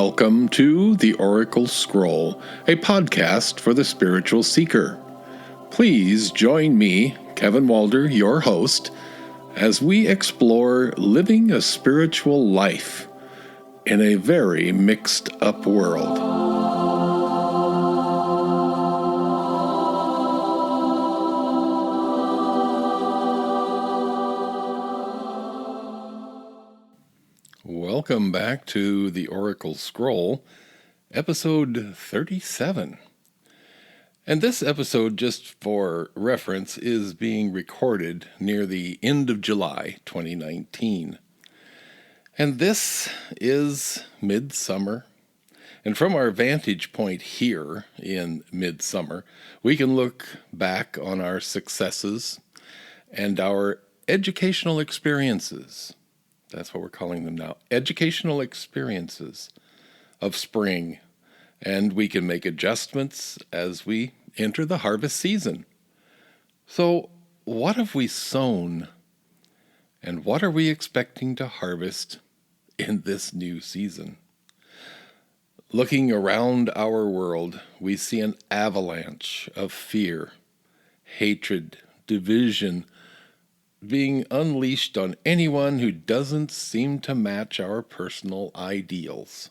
Welcome to The Oracle Scroll, a podcast for the spiritual seeker. Please join me, Kevin Walder, your host, as we explore living a spiritual life in a very mixed-up world. Welcome back to the Oracle Scroll, episode 37. And this episode, just for reference, is being recorded near the end of July 2019. And this is midsummer. And from our vantage point here in midsummer, we can look back on our successes and our educational experiences. That's what we're calling them now. Educational experiences of spring. And we can make adjustments as we enter the harvest season. So, what have we sown? And what are we expecting to harvest in this new season? Looking around our world, we see an avalanche of fear, hatred, division, being unleashed on anyone who doesn't seem to match our personal ideals.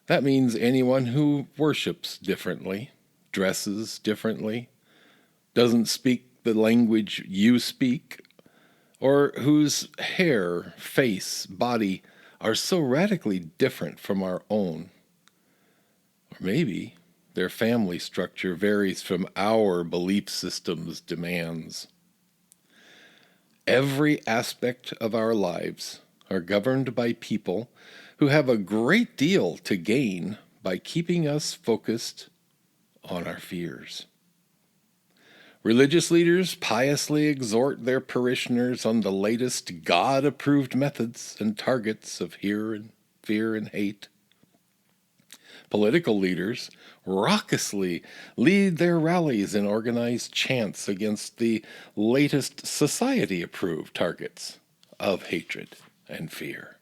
That means anyone who worships differently, dresses differently, doesn't speak the language you speak, or whose hair, face, body are so radically different from our own. Or maybe their family structure varies from our belief system's demands. Every aspect of our lives are governed by people who have a great deal to gain by keeping us focused on our fears. Religious leaders piously exhort their parishioners on the latest God-approved methods and targets of fear and hate. Political leaders raucously lead their rallies in organized chants against the latest society-approved targets of hatred and fear.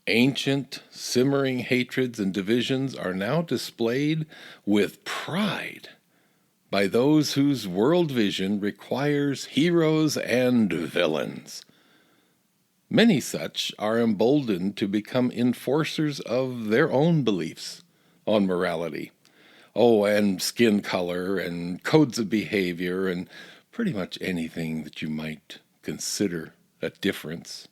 Ancient, simmering hatreds and divisions are now displayed with pride by those whose world vision requires heroes and villains. Many such are emboldened to become enforcers of their own beliefs on morality. And skin color and codes of behavior and pretty much anything that you might consider a difference.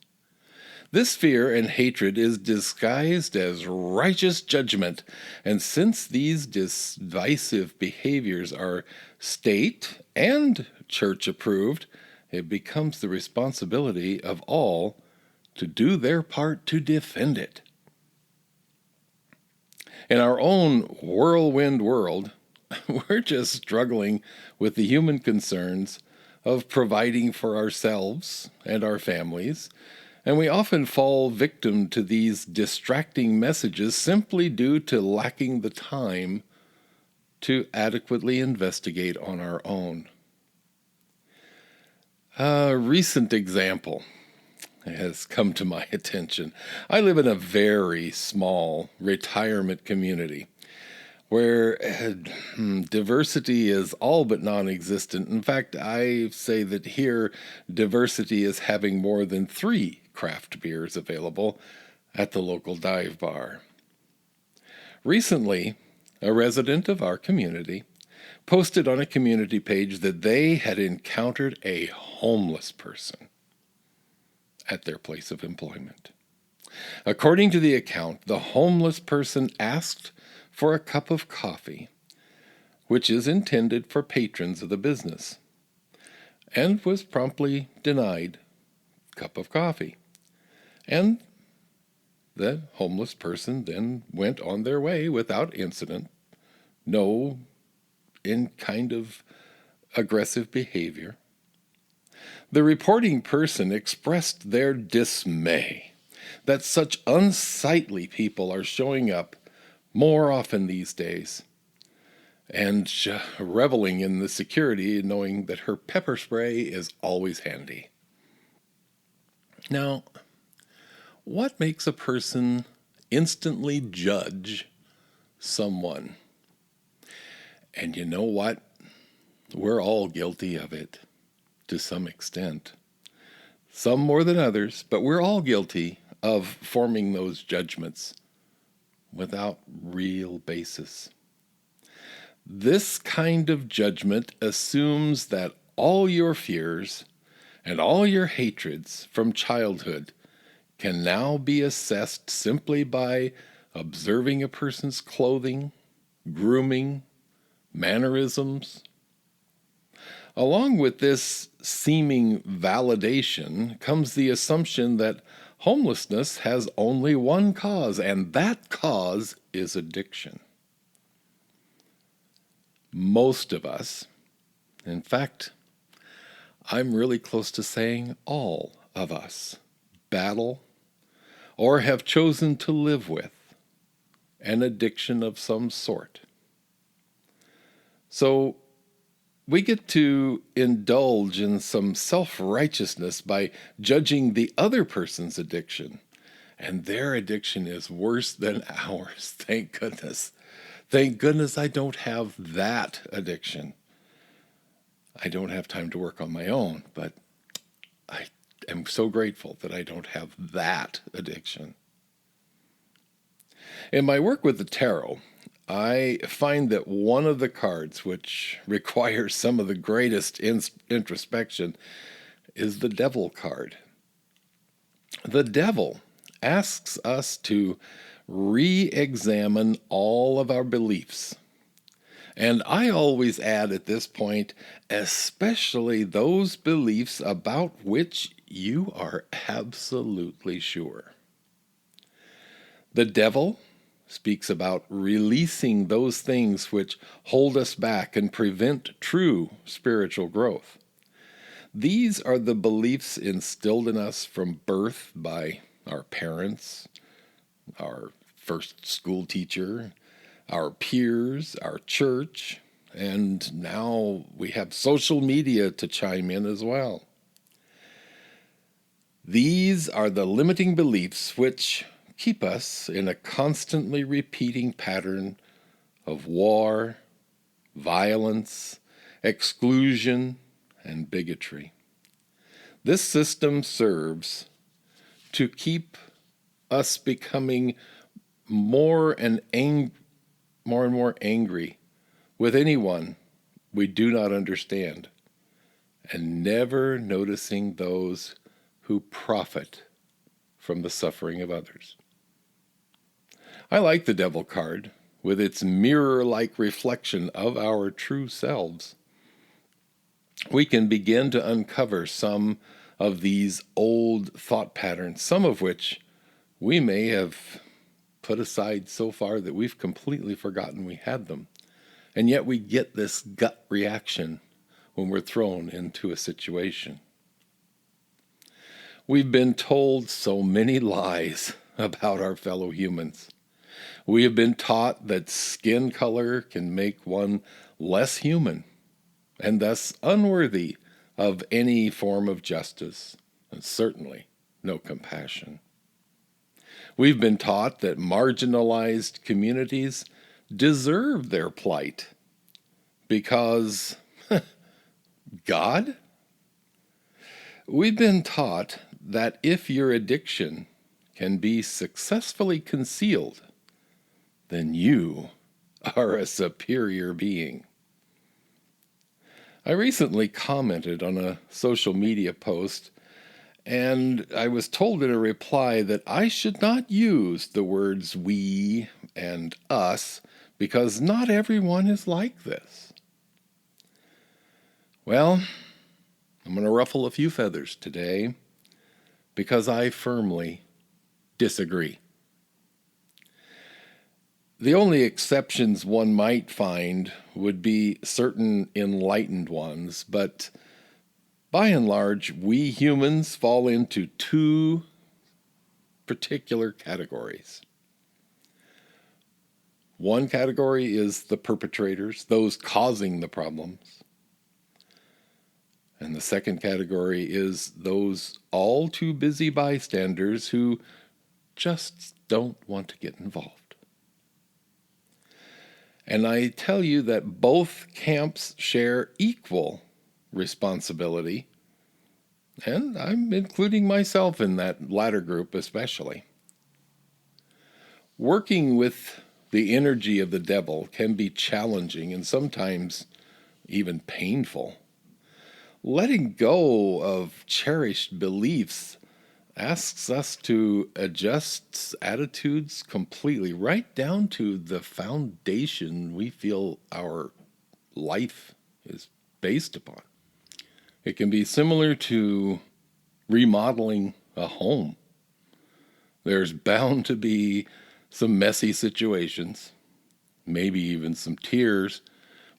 This fear and hatred is disguised as righteous judgment, and since these divisive behaviors are state and church approved, it becomes the responsibility of all to do their part to defend it. In our own whirlwind world, we're just struggling with the human concerns of providing for ourselves and our families, and we often fall victim to these distracting messages simply due to lacking the time to adequately investigate on our own. A recent example has come to my attention. I live in a very small retirement community where diversity is all but non-existent. In fact, I say that here diversity is having more than 3 craft beers available at the local dive bar. Recently, a resident of our community posted on a community page that they had encountered a homeless person at their place of employment. According to the account, the homeless person asked for a cup of coffee, which is intended for patrons of the business, and was promptly denied a cup of coffee. And the homeless person then went on their way without incident, no kind of aggressive behavior. The reporting person expressed their dismay that such unsightly people are showing up more often these days, and reveling in the security, knowing that her pepper spray is always handy. Now, what makes a person instantly judge someone. And you know what? We're all guilty of it to some extent. Some more than others, but we're all guilty of forming those judgments without real basis. This kind of judgment assumes that all your fears and all your hatreds from childhood can now be assessed simply by observing a person's clothing, grooming, mannerisms. Along with this seeming validation comes the assumption that homelessness has only one cause, and that cause is addiction. Most of us, in fact, I'm really close to saying all of us, battle or have chosen to live with an addiction of some sort. So we get to indulge in some self-righteousness by judging the other person's addiction. And their addiction is worse than ours, thank goodness. Thank goodness I don't have that addiction. I don't have time to work on my own, but I am so grateful that I don't have that addiction. In my work with the tarot, I find that one of the cards which requires some of the greatest introspection is the Devil card. The Devil asks us to re-examine all of our beliefs. And I always add at this point, especially those beliefs about which you are absolutely sure. The Devil speaks about releasing those things which hold us back and prevent true spiritual growth. These are the beliefs instilled in us from birth by our parents, our first school teacher, our peers, our church, and now we have social media to chime in as well. These are the limiting beliefs which keep us in a constantly repeating pattern of war, violence, exclusion, and bigotry. This system serves to keep us becoming more and more angry with anyone we do not understand, and never noticing those who profit from the suffering of others. I like the Devil card with its mirror-like reflection of our true selves. We can begin to uncover some of these old thought patterns, some of which we may have put aside so far that we've completely forgotten we had them. And yet we get this gut reaction when we're thrown into a situation. We've been told so many lies about our fellow humans. We have been taught that skin color can make one less human and thus unworthy of any form of justice, and certainly no compassion. We've been taught that marginalized communities deserve their plight because God? We've been taught that if your addiction can be successfully concealed, then you are a superior being. I recently commented on a social media post, and I was told in a reply that I should not use the words we and us because not everyone is like this. Well, I'm going to ruffle a few feathers today because I firmly disagree. The only exceptions one might find would be certain enlightened ones, but by and large, we humans fall into two particular categories. One category is the perpetrators, those causing the problems. And the second category is those all too busy bystanders who just don't want to get involved. And I tell you that both camps share equal responsibility, and I'm including myself in that latter group especially. Working with the energy of the devil can be challenging and sometimes even painful. Letting go of cherished beliefs asks us to adjust attitudes completely, right down to the foundation we feel our life is based upon. It can be similar to remodeling a home. There's bound to be some messy situations, maybe even some tears,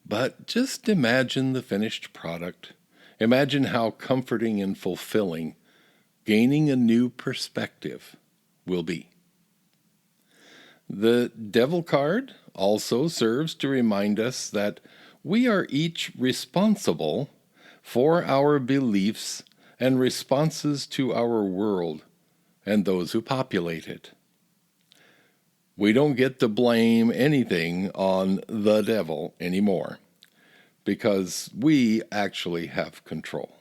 but just imagine the finished product. Imagine how comforting and fulfilling gaining a new perspective will be. The devil card also serves to remind us that we are each responsible for our beliefs and responses to our world and those who populate it. We don't get to blame anything on the devil anymore, because we actually have control.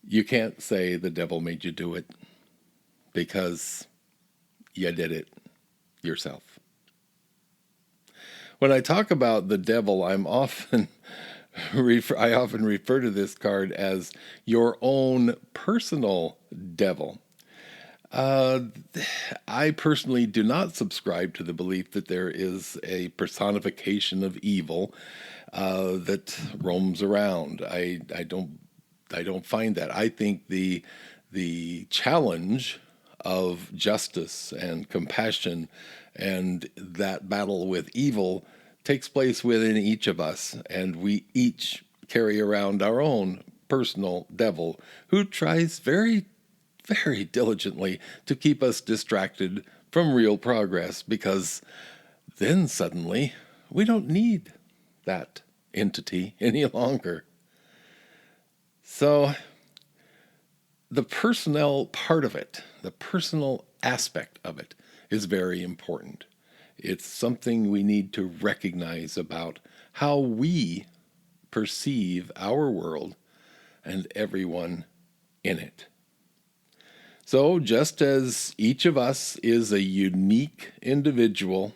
You can't say the devil made you do it, because you did it yourself. When I talk about the devil, I often refer to this card as your own personal devil. I personally do not subscribe to the belief that there is a personification of evil that roams around. I don't find that. I think the challenge of justice and compassion and that battle with evil takes place within each of us, and we each carry around our own personal devil who tries very, very diligently to keep us distracted from real progress, because then suddenly we don't need that entity any longer. So the personnel part of it, the personal aspect of it, is very important. It's something we need to recognize about how we perceive our world and everyone in it. So just as each of us is a unique individual,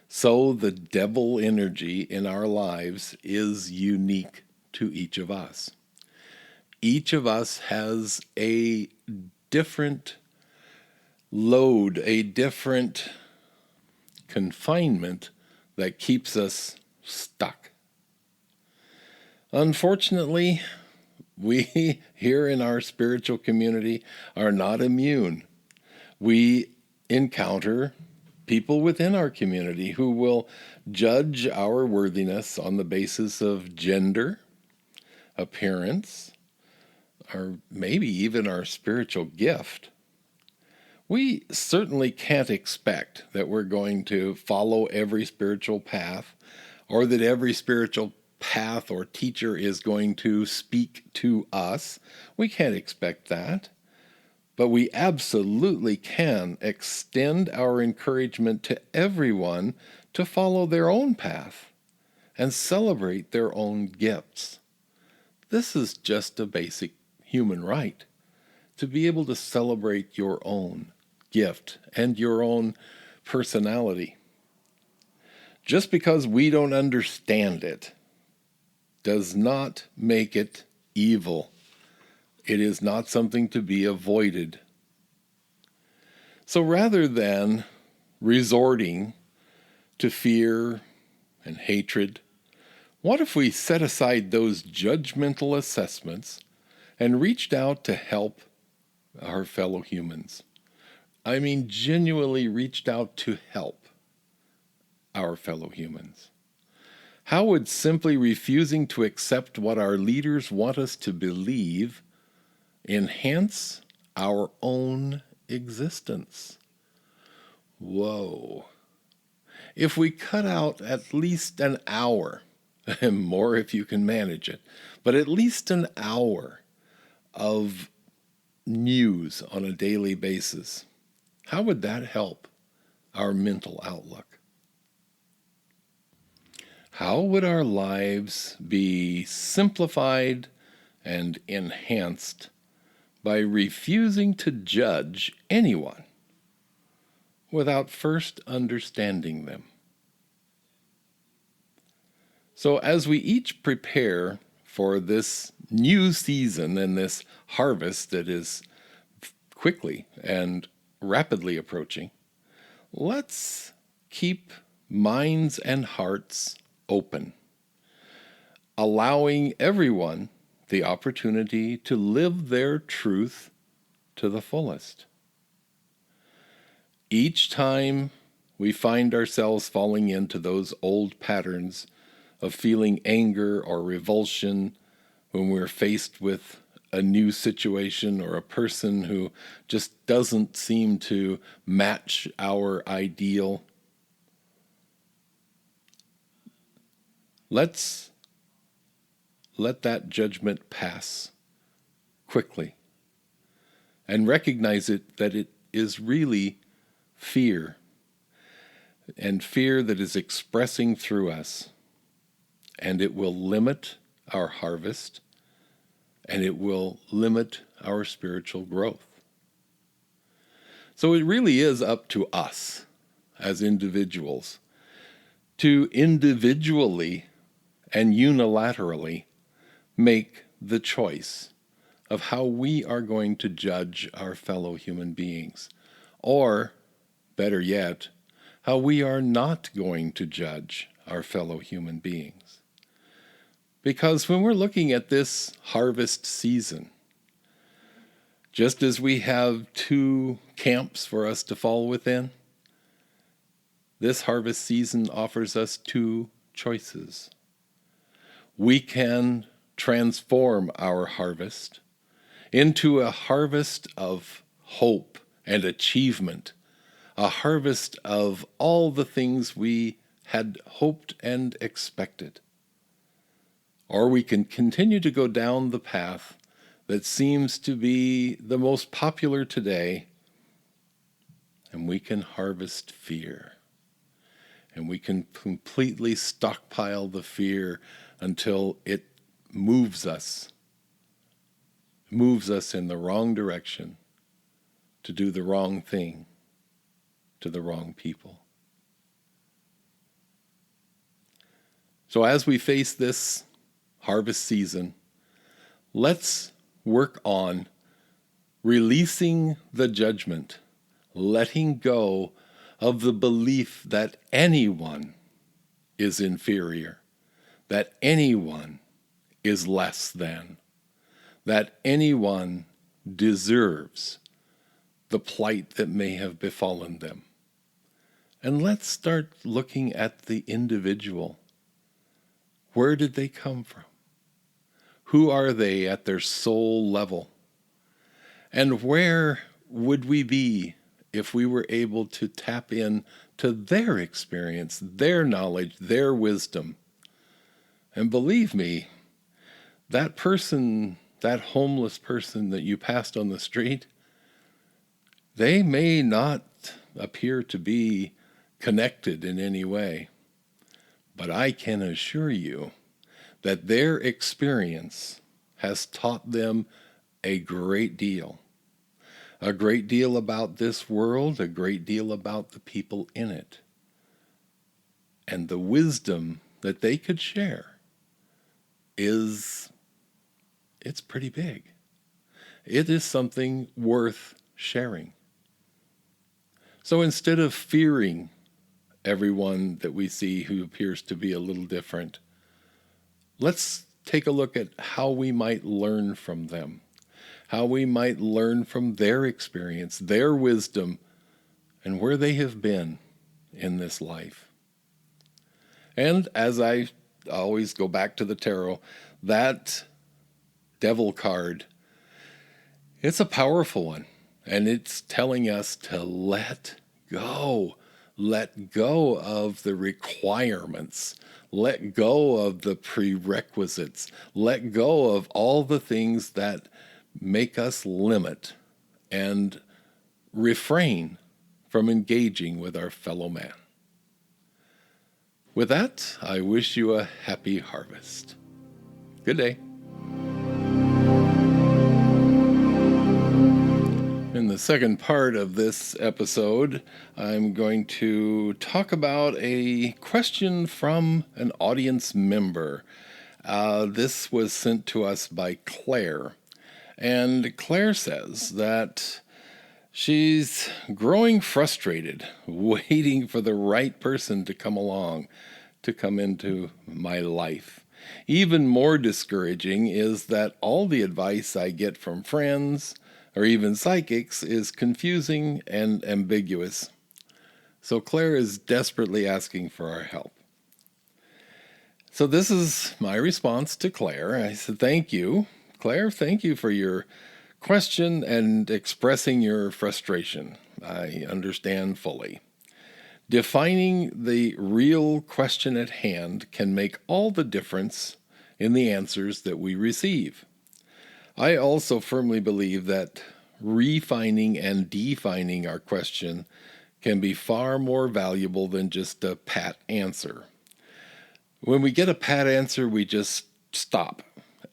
so the devil energy in our lives is unique to each of us. Each of us has a different load, a different confinement that keeps us stuck. Unfortunately, we here in our spiritual community are not immune. We encounter people within our community who will judge our worthiness on the basis of gender, appearance, or maybe even our spiritual gift. We certainly can't expect that we're going to follow every spiritual path, or that every spiritual path or teacher is going to speak to us. We can't expect that. But we absolutely can extend our encouragement to everyone to follow their own path and celebrate their own gifts. This is just a basic human right, to be able to celebrate your own gift and your own personality. Just because we don't understand it does not make it evil. It is not something to be avoided. So rather than resorting to fear and hatred, what if we set aside those judgmental assessments and reached out to help our fellow humans? I mean, genuinely reached out to help our fellow humans. How would simply refusing to accept what our leaders want us to believe enhance our own existence? Whoa. If we cut out at least an hour, and more if you can manage it, but at least an hour of news on a daily basis, how would that help our mental outlook? How would our lives be simplified and enhanced by refusing to judge anyone without first understanding them? So as we each prepare for this new season and this harvest that is quickly and rapidly approaching, let's keep minds and hearts open, allowing everyone the opportunity to live their truth to the fullest. Each time we find ourselves falling into those old patterns of feeling anger or revulsion when we're faced with a new situation or a person who just doesn't seem to match our ideal, let's let that judgment pass quickly and recognize that it is really fear, and fear that is expressing through us, and it will limit our harvest, and it will limit our spiritual growth. So it really is up to us as individuals to individually and unilaterally make the choice of how we are going to judge our fellow human beings, or better yet, how we are not going to judge our fellow human beings. Because when we're looking at this harvest season, just as we have two camps for us to fall within, this harvest season offers us two choices. We can transform our harvest into a harvest of hope and achievement, a harvest of all the things we had hoped and expected. Or we can continue to go down the path that seems to be the most popular today, and we can harvest fear. And we can completely stockpile the fear until it moves us in the wrong direction to do the wrong thing to the wrong people. So as we face this harvest season, let's work on releasing the judgment, letting go of the belief that anyone is inferior, that anyone is less than, that anyone deserves the plight that may have befallen them. And let's start looking at the individual. Where did they come from? Who are they at their soul level? And where would we be if we were able to tap in to their experience, their knowledge, their wisdom? And believe me, that person, that homeless person that you passed on the street, they may not appear to be connected in any way, but I can assure you that their experience has taught them a great deal about this world, a great deal about the people in it, and the wisdom that they could share it's pretty big. It is something worth sharing. So instead of fearing everyone that we see who appears to be a little different, let's take a look at how we might learn from them, how we might learn from their experience, their wisdom, and where they have been in this life. And as I always go back to the tarot, that devil card, it's a powerful one, and it's telling us to let go of the requirements, let go of the prerequisites, let go of all the things that make us limit and refrain from engaging with our fellow man. With that, I wish you a happy harvest. Good day. In the second part of this episode, I'm going to talk about a question from an audience member. This was sent to us by Claire. And Claire says that she's growing frustrated, waiting for the right person to come along, to come into my life. Even more discouraging is that all the advice I get from friends, or even psychics, is confusing and ambiguous. So Claire is desperately asking for our help. So this is my response to Claire. I said, thank you, Claire. Thank you for your question and expressing your frustration. I understand fully. Defining the real question at hand can make all the difference in the answers that we receive. I also firmly believe that refining and defining our question can be far more valuable than just a pat answer. When we get a pat answer, we just stop.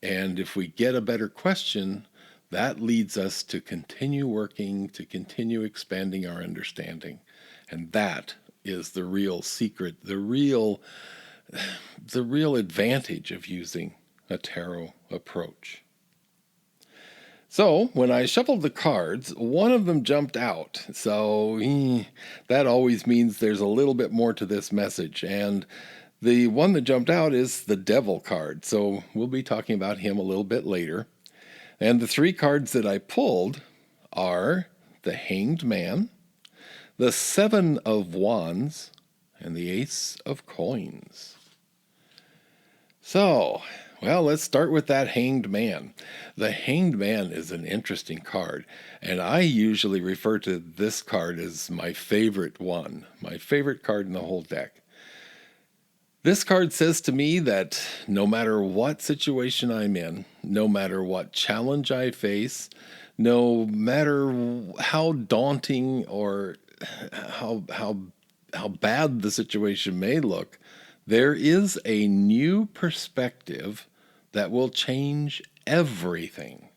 And if we get a better question, that leads us to continue working, to continue expanding our understanding. And that is the real secret, the real advantage of using a tarot approach. So when I shuffled the cards, one of them jumped out. So that always means there's a little bit more to this message. And the one that jumped out is the Devil card. So we'll be talking about him a little bit later. And the three cards that I pulled are the Hanged Man, the Seven of Wands, and the Ace of Coins. So, well, let's start with that Hanged Man. The Hanged Man is an interesting card, and I usually refer to this card as my favorite one, my favorite card in the whole deck. This card says to me that no matter what situation I'm in, no matter what challenge I face, no matter how daunting or how bad the situation may look, there is a new perspective that will change everything.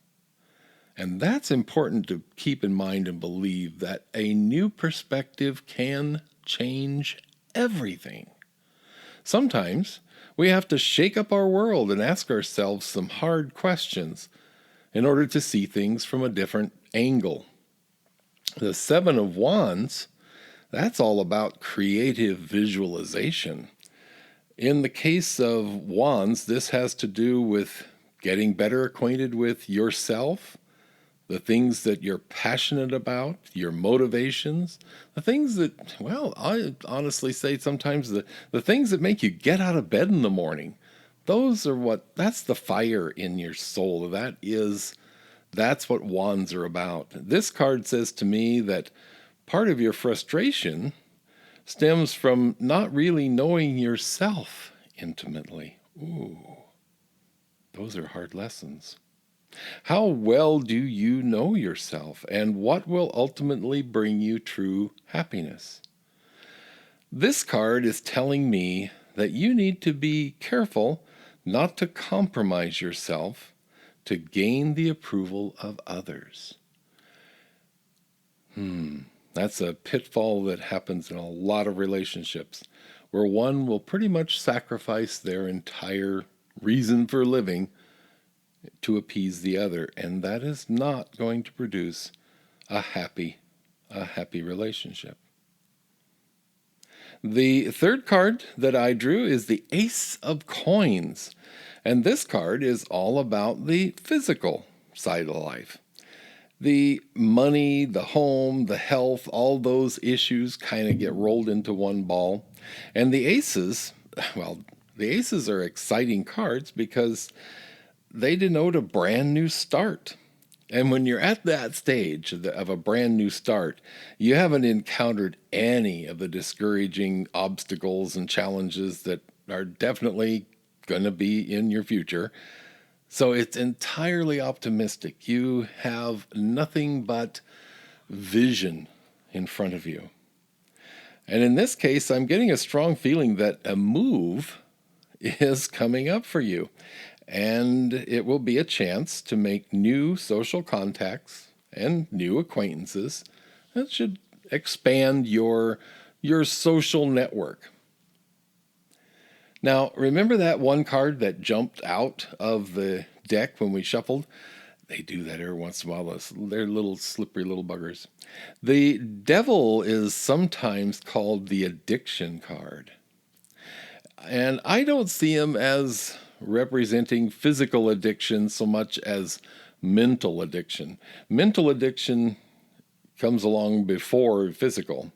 And that's important to keep in mind and believe, that a new perspective can change everything. Sometimes we have to shake up our world and ask ourselves some hard questions in order to see things from a different angle. The Seven of Wands, that's all about creative visualization. In the case of Wands, this has to do with getting better acquainted with yourself, the things that you're passionate about, your motivations, the things that, well, I honestly say sometimes the things that make you get out of bed in the morning. That's the fire in your soul. That's what Wands are about. This card says to me that part of your frustration stems from not really knowing yourself intimately. Ooh, those are hard lessons. How well do you know yourself, and what will ultimately bring you true happiness? This card is telling me that you need to be careful not to compromise yourself to gain the approval of others. That's a pitfall that happens in a lot of relationships, where one will pretty much sacrifice their entire reason for living to appease the other, and that is not going to produce a happy relationship. The third card that I drew is the Ace of Coins, and this card is all about the physical side of life. The money, the home, the health, all those issues kind of get rolled into one ball. And the aces are exciting cards because they denote a brand new start. And when you're at that stage of a brand new start, you haven't encountered any of the discouraging obstacles and challenges that are definitely going to be in your future. So it's entirely optimistic. You have nothing but vision in front of you. And in this case, I'm getting a strong feeling that a move is coming up for you. And it will be a chance to make new social contacts and new acquaintances. That should expand your social network. Now, remember that one card that jumped out of the deck when we shuffled? They do that every once in a while. They're little slippery little buggers. The devil is sometimes called the addiction card. And I don't see him as representing physical addiction so much as mental addiction. Mental addiction comes along before physical.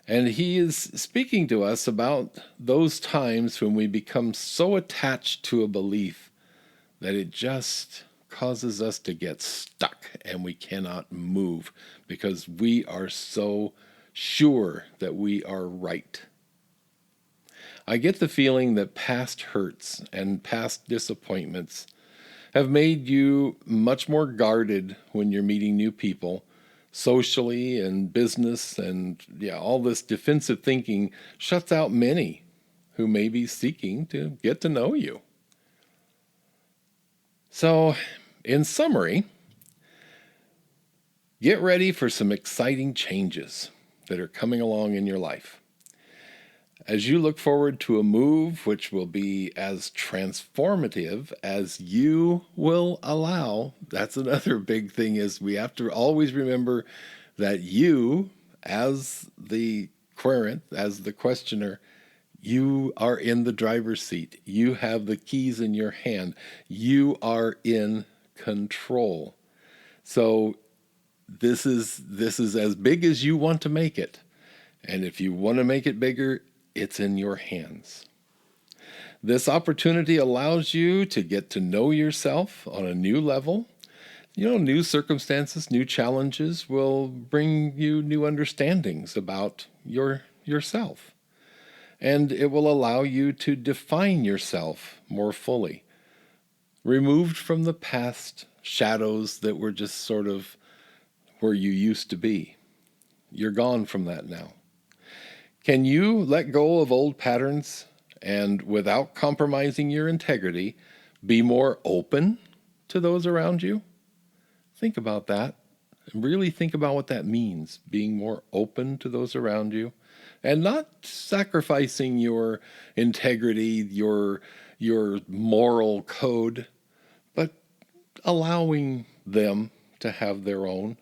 And he is speaking to us about those times when we become so attached to a belief that it just causes us to get stuck and we cannot move because we are so sure that we are right. I get the feeling that past hurts and past disappointments have made you much more guarded when you're meeting new people, socially and business, and all this defensive thinking shuts out many who may be seeking to get to know you. So, in summary, get ready for some exciting changes that are coming along in your life. As you look forward to a move which will be as transformative as you will allow, that's another big thing, is we have to always remember that you, as the querent, as the questioner, you are in the driver's seat. You have the keys in your hand. You are in control. So this is as big as you want to make it. And if you want to make it bigger, it's in your hands. This opportunity allows you to get to know yourself on a new level. New circumstances, new challenges will bring you new understandings about yourself. And it will allow you to define yourself more fully, removed from the past shadows that were just sort of where you used to be. You're gone from that now. Can you let go of old patterns and, without compromising your integrity, be more open to those around you? Think about that. Really think about what that means, being more open to those around you, and not sacrificing your integrity, your moral code, but allowing them to have their own.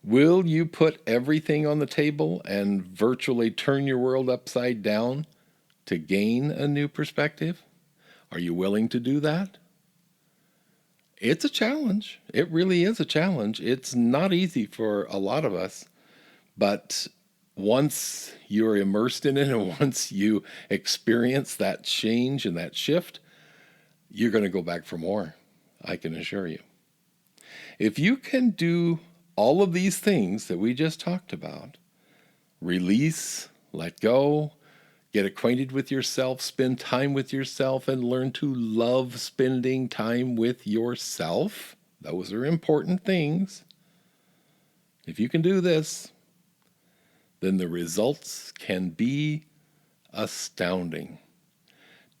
Will you put everything on the table and virtually turn your world upside down to gain a new perspective? Are you willing to do that? It's a challenge. It really is a challenge. It's not easy for a lot of us, but once you're immersed in it and once you experience that change and that shift, you're going to go back for more, I can assure you. If you can do all of these things that we just talked about, release, let go, get acquainted with yourself, spend time with yourself, and learn to love spending time with yourself. Those are important things. If you can do this, then the results can be astounding.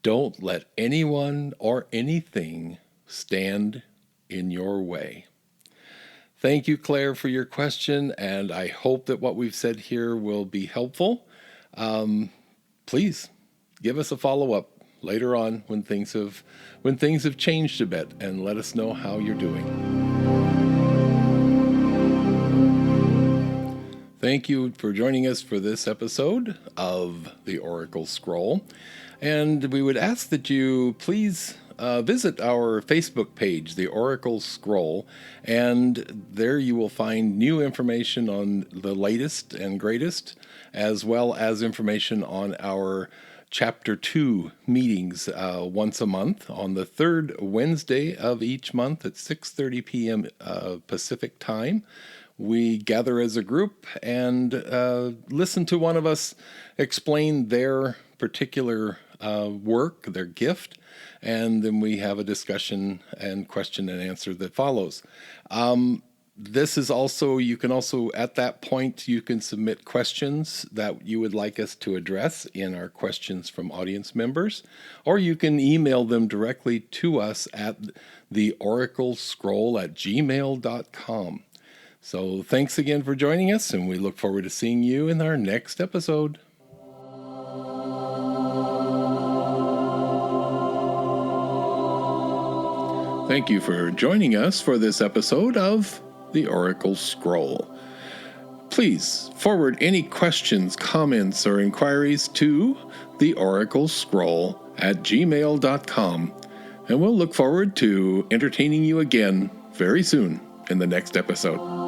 Don't let anyone or anything stand in your way. Thank you, Claire, for your question, and I hope that what we've said here will be helpful. Please give us a follow-up later on when things have changed a bit, and let us know how you're doing. Thank you for joining us for this episode of the Oracle Scroll, and we would ask that you please visit our Facebook page, The Oracle Scroll, and there you will find new information on the latest and greatest, as well as information on our Chapter 2 meetings once a month on the third Wednesday of each month at 6:30 p.m. Pacific time. We gather as a group and listen to one of us explain their particular work, their gift, and then we have a discussion and question and answer that follows. This is also, you can also, at that point, you can submit questions that you would like us to address in our questions from audience members, or you can email them directly to us at theoraclescroll@gmail.com. So thanks again for joining us, and we look forward to seeing you in our next episode. Thank you for joining us for this episode of The Oracle Scroll. Please forward any questions, comments, or inquiries to theoraclescroll@gmail.com, and we'll look forward to entertaining you again very soon in the next episode.